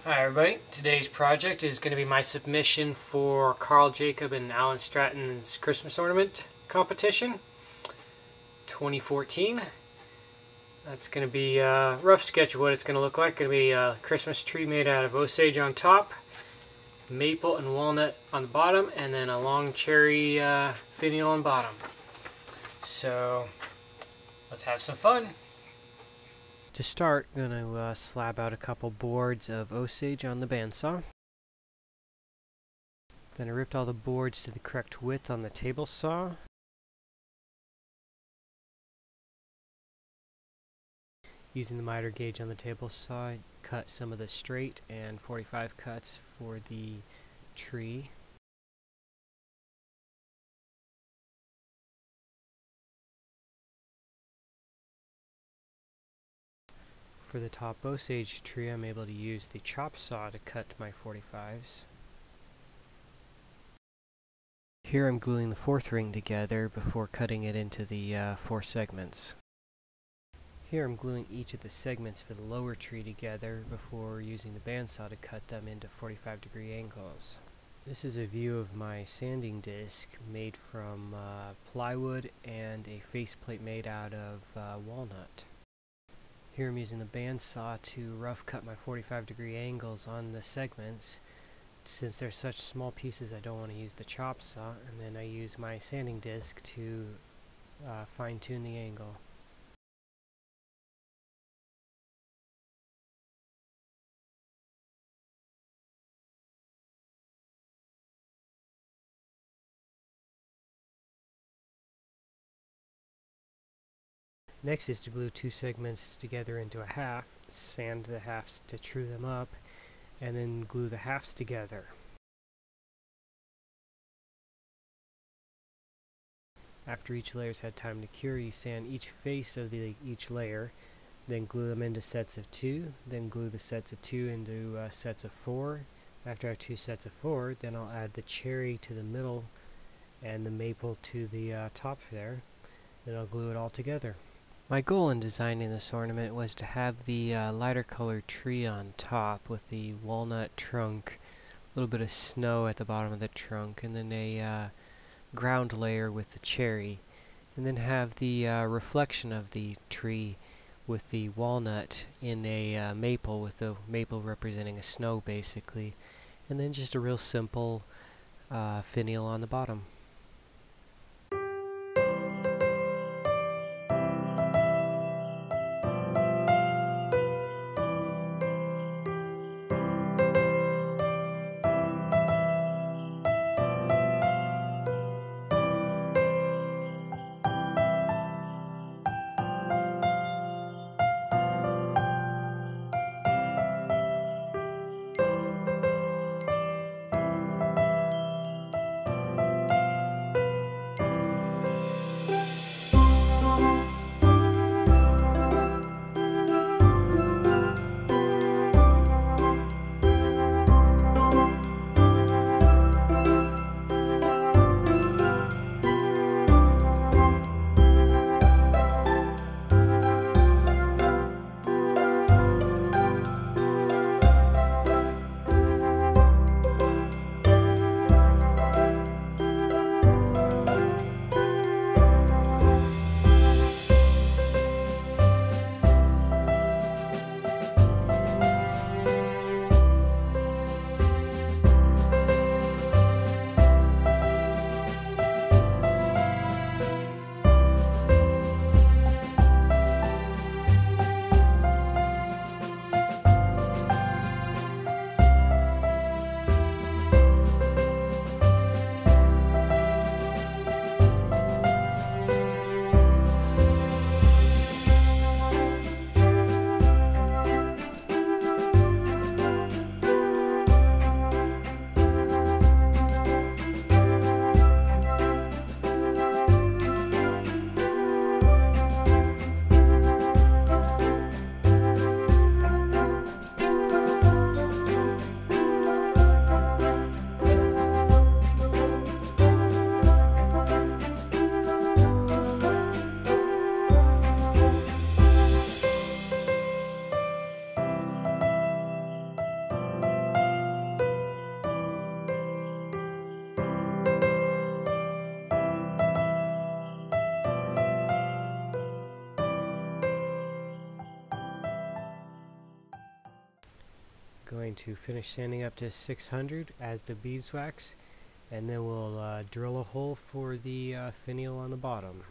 Hi everybody, today's project is going to be my submission for Carl Jacob and Alan Stratton's Christmas Ornament competition 2014. That's going to be a rough sketch of what it's going to look like. It's going to be a Christmas tree made out of osage on top, maple and walnut on the bottom, and then a long cherry finial on bottom. So let's have some fun. To start, I'm going to slab out a couple boards of osage on the bandsaw. Then I ripped all the boards to the correct width on the table saw. Using the miter gauge on the table saw, I cut some of the straight and 45 cuts for the tree. For the top osage tree, I'm able to use the chop saw to cut my 45s. Here I'm gluing the fourth ring together before cutting it into the 4 segments. Here I'm gluing each of the segments for the lower tree together before using the bandsaw to cut them into 45-degree angles. This is a view of my sanding disc made from plywood and a faceplate made out of walnut. Here I'm using the bandsaw to rough cut my 45-degree angles on the segments. Since they're such small pieces, I don't want to use the chop saw, and then I use my sanding disc to fine-tune the angle. Next is to glue 2 segments together into a half, sand the halves to true them up, and then glue the halves together. After each layer's had time to cure, you sand each face of each layer, then glue them into sets of 2, then glue the sets of 2 into sets of 4. After I have 2 sets of 4, then I'll add the cherry to the middle and the maple to the top there. Then I'll glue it all together. My goal in designing this ornament was to have the lighter colored tree on top with the walnut trunk, a little bit of snow at the bottom of the trunk, and then a ground layer with the cherry, and then have the reflection of the tree with the walnut in a maple, with the maple representing a snow basically, and then just a real simple finial on the bottom. Going to finish sanding up to 600 as the beeswax, and then we'll drill a hole for the finial on the bottom.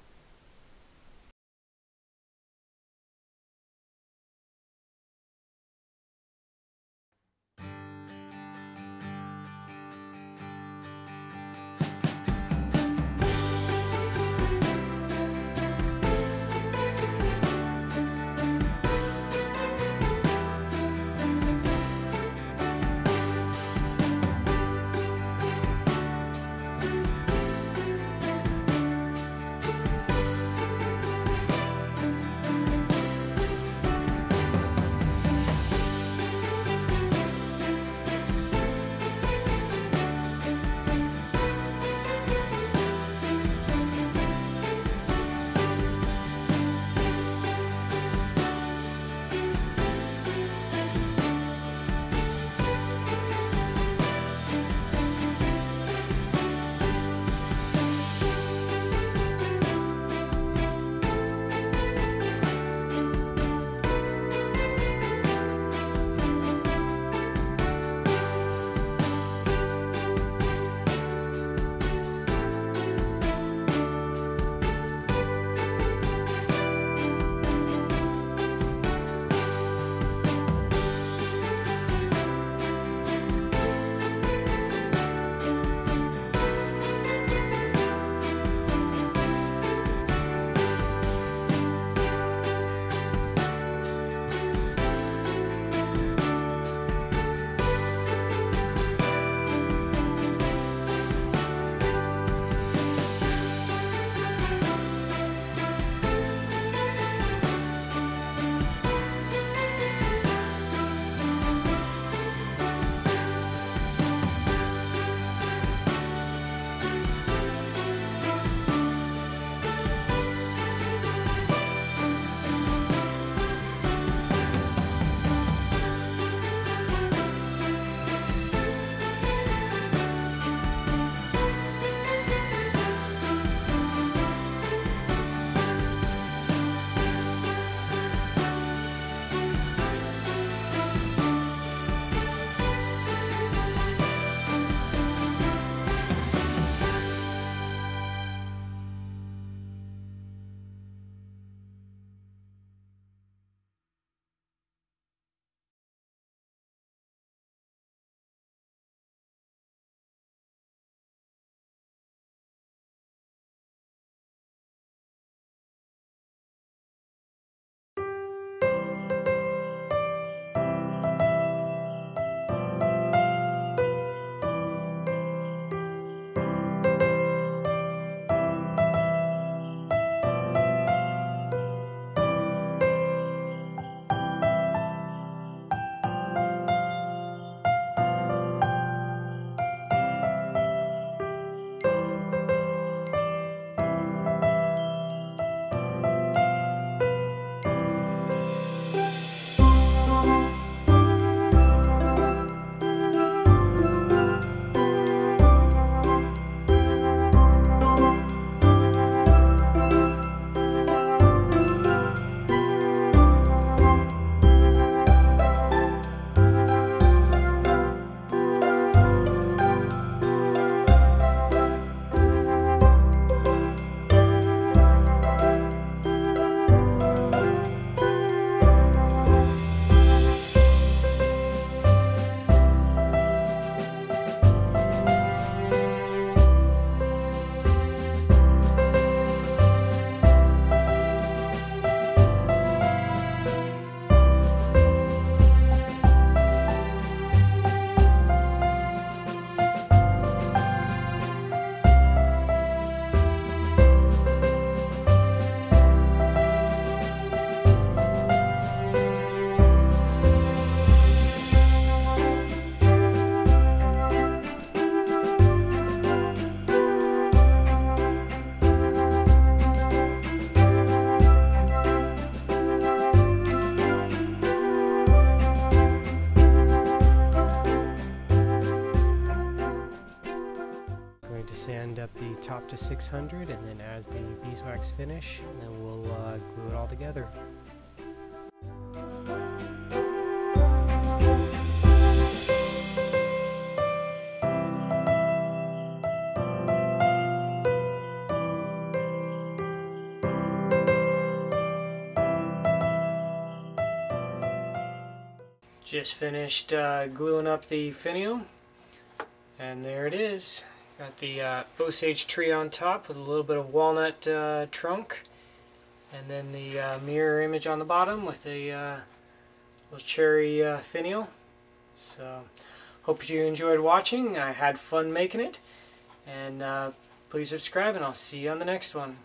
sand up the top to 600, and then as the beeswax finish, and then we'll glue it all together. Just finished gluing up the finial, and there it is. Got the Osage tree on top with a little bit of walnut trunk, and then the mirror image on the bottom with a little cherry finial. So, hope you enjoyed watching. I had fun making it, and please subscribe, and I'll see you on the next one.